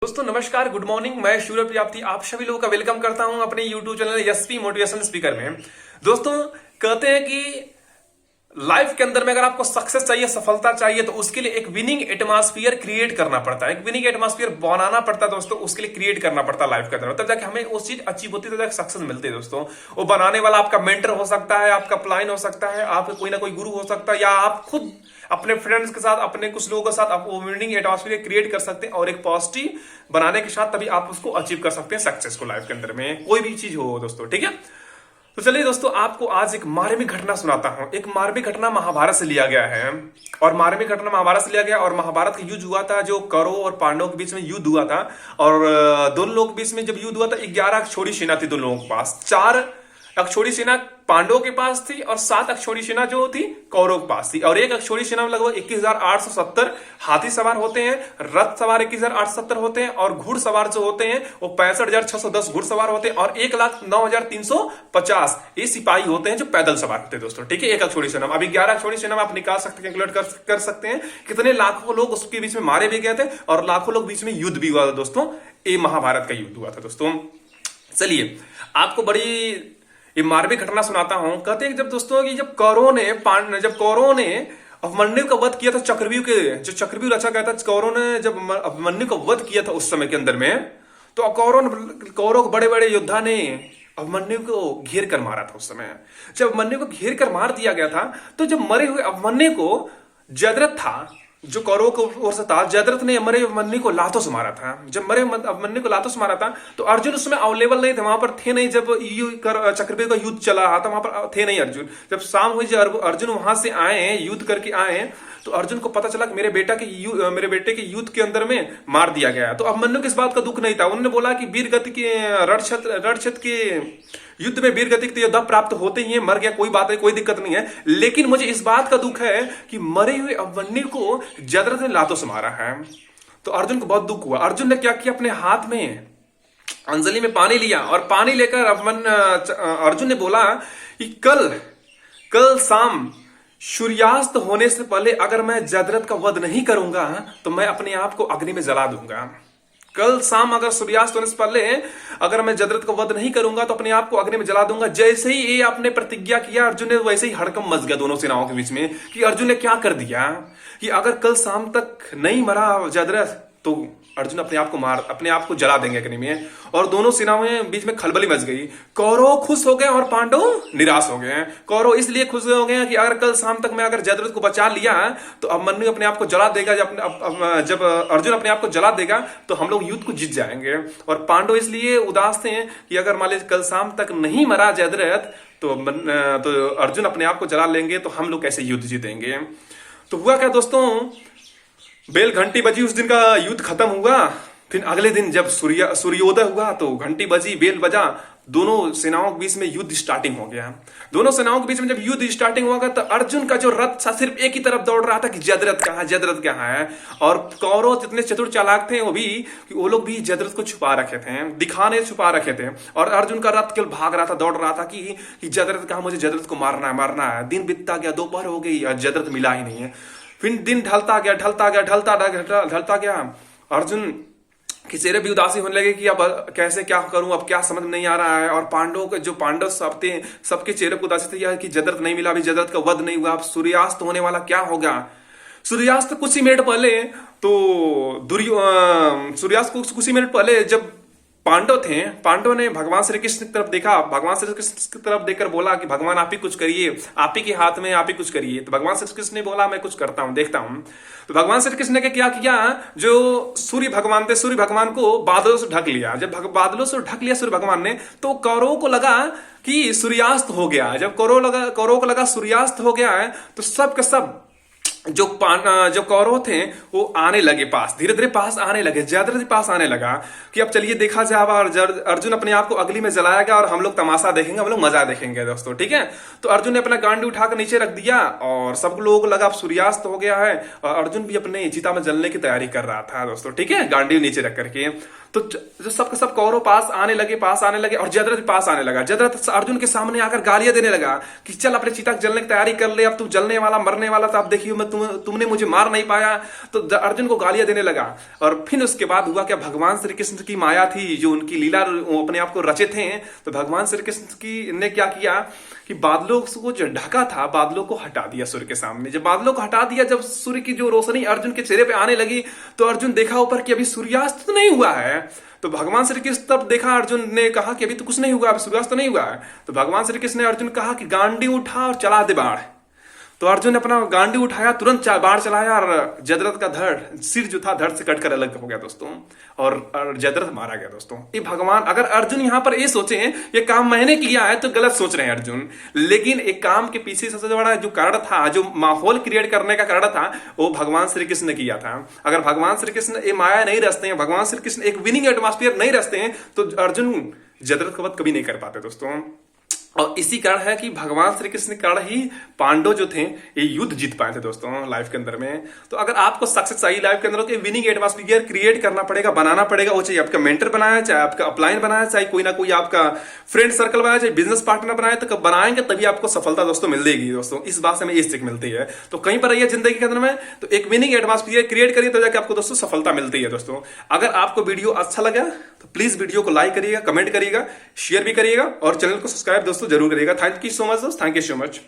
दोस्तों नमस्कार, good morning. मैं सूर्य प्रजापति आप सभी लोगों का वेलकम करता हूं अपने YouTube channel SP motivation speaker में। दोस्तों कहते हैं कि लाइफ के अंदर में अगर आपको सक्सेस चाहिए, सफलता चाहिए, तो उसके लिए एक विनिंग एटमॉस्फेयर क्रिएट करना पड़ता है, एक विनिंग एटमॉस्फेयर बनाना पड़ता है दोस्तों। उसके लिए क्रिएट करना पड़ता है लाइफ के अंदर, तब जाके हमें वो चीज अचीव होती है, तब जाके सक्सेस मिलती है दोस्तों। वो बनाने वाला आपका मेंटर हो सकता है, आपका प्लाइन हो सकता है, आपका कोई ना कोई गुरु हो सकता है, या आप खुद अपने फ्रेंड्स के साथ, अपने कुछ लोगों के साथ आप वो विनिंग एटमॉस्फेयर क्रिएट कर सकते हैं, और एक पॉजिटिव बनाने के साथ तभी आप उसको अचीव कर सकते हैं सक्सेस को लाइफ के अंदर में, कोई भी चीज हो दोस्तों। ठीक है, तो चलिए दोस्तों, आपको आज एक मार्मिक घटना सुनाता हूं। एक मार्मिक घटना महाभारत से लिया गया है, और मार्मिक घटना महाभारत से लिया गया, और महाभारत का युद्ध हुआ था, जो कौरव और पांडवों के बीच में युद्ध हुआ था। और दोनों लोगों के बीच में जब युद्ध हुआ था, 11 अक्षौहिणी सेना थी दोनों लोगों के पास। 4 अक्षौहिणी सेना पांडवों के पास थी, और 7 अक्षौहिणी सेना जो थी कौरव के पास थी। और एक अक्षौहिणी सेना में लगभग 21,870 हाथी सवार होते हैं, रथ सवार 21,870 होते हैं, और घुड़सवार जो होते हैं वो 65,610 घुड़सवार होते हैं, और 1,09,350 ये सिपाही होते हैं जो पैदल सवार होते हैं दोस्तों। ठीक है, एक अक्षौहिणी सेना में। अभी 11 अक्षौहिणी सेना में आप निकाल सकते हैं, कैलकुलेट कर सकते हैं कितने लाखों लोग उसके बीच में मारे भी गए थे, और लाखों लोग बीच में युद्ध भी हुआ था दोस्तों। ये महाभारत का युद्ध हुआ था दोस्तों। चलिए आपको बड़ी ये मार्मिक घटना सुनाता हूं। कहते हैं जब दोस्तों कि जब कौरवों ने अभिमन्यु का वध किया था, चक्रव्यूह रचा गया था, कौरवों ने जब अभिमन्यु का वध किया था उस समय के अंदर में, तो कौरव बड़े बड़े योद्धा ने अभिमन्यु को घेर कर मारा था उस समय। जब अभिमन्यु को घेर कर मार दिया गया था, तो जब मरे हुए अभिमन्यु को जयद्रथ था, जो कौरवों को ओर से था, जयद्रथ ने मरे अभिमन्यु को लातों से मारा था। जब मरे अभिमन्यु को लातों से मारा था, तो अर्जुन उसमें अवेलेबल नहीं थे, वहां पर थे नहीं। जब चक्रव्यूह का युद्ध चला रहा था, वहां पर थे नहीं अर्जुन। जब शाम हुई, जब अर्जुन वहां से आए, युद्ध करके आए, तो अर्जुन को पता चला कि मेरे बेटे के युद्ध के अंदर में मार दिया गया। तो अभिमन्यु को इस बात का दुख नहीं था। उन्होंने बोला कि वीरगति के रणक्षेत्र के युद्ध में वीरगति के योद्धा प्राप्त होते ही मर गया, कोई बात नहीं, कोई दिक्कत नहीं है, लेकिन मुझे इस बात का दुख है कि मरे हुए अभिमन्यु को जयद्रथ ने लातों से मारा है। तो अर्जुन को बहुत दुख हुआ। अर्जुन ने क्या किया, अपने हाथ में अंजलि में पानी लिया, और पानी लेकर अर्जुन ने बोला कि कल शाम सूर्यास्त होने से पहले अगर मैं जयद्रथ का वध नहीं करूंगा, तो मैं अपने आप को अग्नि में जला दूंगा। कल शाम अगर सूर्यास्त होने से पहले अगर मैं जयद्रथ का वध नहीं करूंगा, तो अपने आप को अग्नि में जला दूंगा। जैसे ही ये आपने प्रतिज्ञा किया अर्जुन ने, वैसे ही हड़कंप मच गया दोनों सेनाओं के बीच में कि अर्जुन ने क्या कर दिया कि अगर कल शाम तक नहीं मरा जयद्रथ, तो अर्जुन अपने आप को जला देंगे अग्नि में। और दोनों सेनाओं के बीच में खलबली मच गई। कौरव खुश हो गए और पांडव निराश हो गए। कौरव इसलिए खुश हो गए कि अगर कल शाम तक मैं अगर जयद्रथ को बचा लिया, तो अभिमन्यु अपने आप को जला देगा। जब अर्जुन अपने आप को जला देगा, तो हम लोग युद्ध को जीत जाएंगे। और पांडव इसलिए उदास थे कि अगर मान लीजिए कल शाम तक नहीं मरा जयद्रथ, तो अर्जुन अपने आप को जला लेंगे, तो हम लोग कैसे युद्ध जीतेंगे। तो हुआ क्या दोस्तों, बेल घंटी बजी, उस दिन का युद्ध खत्म हुआ। फिर अगले दिन जब सूर्योदय हुआ, तो घंटी बजी, बेल बजा, दोनों सेनाओं के बीच में युद्ध स्टार्टिंग हो गया। दोनों सेनाओं के बीच में जब युद्ध स्टार्टिंग हुआ, तो अर्जुन का जो रथ था सिर्फ एक ही तरफ दौड़ रहा था कि जयद्रथ कहाँ है। और कौरव जितने चतुर चालाक थे, वो लोग भी जयद्रथ को छुपा रखे थे, छुपा रखे थे। और अर्जुन का रथ केवल भाग रहा था, दौड़ रहा था कि जयद्रथ कहाँ, मुझे जयद्रथ को मारना है। दिन बीतता गया, दोपहर हो गई, जयद्रथ मिला ही नहीं है। फिर दिन ढलता गया। अर्जुन के चेहरे भी उदासी होने लगे कि अब कैसे क्या करूं, अब क्या समझ में नहीं आ रहा है। और पांडव सब थे, सबके चेहरे पर उदासी थी कि जयद्रथ नहीं मिला, अभी जयद्रथ का वध नहीं हुआ, अब सूर्यास्त होने वाला, क्या होगा। सूर्यास्त कुछ ही मिनट पहले जब पांडव ने भगवान श्री कृष्ण की तरफ देखा, भगवान श्री कृष्ण की तरफ देखकर बोला कि भगवान आप ही कुछ करिए, आप ही के हाथ में, आप ही कुछ करिए। तो भगवान श्री कृष्ण ने बोला मैं कुछ करता हूं, देखता हूं। तो भगवान श्री कृष्ण ने क्या किया, जो सूर्य भगवान थे, सूर्य भगवान को बादलों से ढक लिया। जब बादलों से ढक लिया सूर्य भगवान ने, तो कौरवों को लगा कि सूर्यास्त हो गया। जब कौरवों को लगा सूर्यास्त हो गया है, तो सब के सब जो कौरव थे वो आने लगे पास, धीरे धीरे पास आने लगे, जयद्रथ पास आने लगा कि अब चलिए देखा जाए, अर्जुन अपने आप को अग्नि में जलाएगा और हम लोग तमाशा देखेंगे, हम लोग मजा देखेंगे दोस्तों। ठीक है, तो अर्जुन ने अपना गांडी उठाकर नीचे रख दिया, और सब लोगों को लगा अब सूर्यास्त हो गया है, और अर्जुन भी अपने चिता में जलने की तैयारी कर रहा था दोस्तों। ठीक है, गांडी नीचे रख करके तो जो सबके सब कौरव पास आने लगे, और जयद्रथ पास आने लगा। जयद्रथ अर्जुन के सामने आकर गालियां देने लगा कि चल अपने चिता जलने की तैयारी कर ले, अब तू जलने वाला, मरने वाला था, अब देखियो मैं तुमने मुझे मार नहीं पाया, तो अर्जुन को गालियां देने लगा। और फिर उसके बाद हुआ क्या, भगवान श्री कृष्ण की माया थी, जो उनकी लीला वो अपने आप को रचे थे, तो भगवान श्री कृष्ण की ने क्या किया कि बादलों को जो ढका था, बादलों को हटा दिया सूर्य के सामने। जब बादलों को हटा दिया, जब सूर्य की जो रोशनी अर्जुन के चेहरे पे आने लगी, तो अर्जुन देखा ऊपर कि अभी सूर्यास्त तो नहीं हुआ है। तो भगवान श्री कृष्ण तब देखा, अर्जुन ने कहा कि अभी तो कुछ नहीं हुआ, अभी सूर्यास्त तो नहीं हुआ है। तो भगवान श्री कृष्ण ने अर्जुन कहा कि गांडी उठा और चला दे बाण। तो अर्जुन ने अपना गांडी उठाया, तुरंत बाण चलाया, और जयद्रथ का धड़ सिर जो था धड़ से कटकर अलग हो गया दोस्तों, और जयद्रथ मारा गया दोस्तों। ये भगवान, अगर अर्जुन यहां पर ये सोचे ये काम मैंने किया है, तो गलत सोच रहे हैं अर्जुन। लेकिन एक काम के पीछे सबसे बड़ा जो कारण था, जो माहौल क्रिएट करने का कारण था, वो भगवान श्री कृष्ण ने किया था। अगर भगवान श्री कृष्ण ये माया नहीं रचते हैं, भगवान श्री कृष्ण एक विनिंग एटमॉस्फेयर नहीं रचते हैं, तो अर्जुन जयद्रथ का वध कभी नहीं कर पाते दोस्तों। और इसी कारण है कि भगवान श्री कृष्ण के कारण ही पांडव जो थे ये युद्ध जीत पाए थे दोस्तों लाइफ के अंदर में। तो अगर आपको सक्सेस चाहिए लाइफ के अंदर, तो विनिंग एटमॉस्फेयर क्रिएट करना पड़ेगा, बनाना पड़ेगा। वो चाहे आपका मेंटर बनाया, चाहे आपका अपलाइन बनाया, चाहे कोई ना कोई आपका फ्रेंड सर्कल बनाया, चाहे बिजनेस पार्टनर बनाया, तो कब बनाएंगे तभी आपको सफलता दोस्तों मिलेगी दोस्तों। इस बात से हमें ये सीख मिलती है। तो कहीं पर रहिए जिंदगी के अंदर में, तो एक विनिंग एटमॉस्फेयर क्रिएट करिए, तो जाके आपको दोस्तों सफलता मिलती है दोस्तों। अगर आपको वीडियो अच्छा लगा तो प्लीज वीडियो को लाइक करिएगा, कमेंट करिएगा, शेयर भी करिएगा, और चैनल को सब्सक्राइब दोस्तों जरूर करिएगा। थैंक यू सो मच दोस्त, थैंक यू सो मच।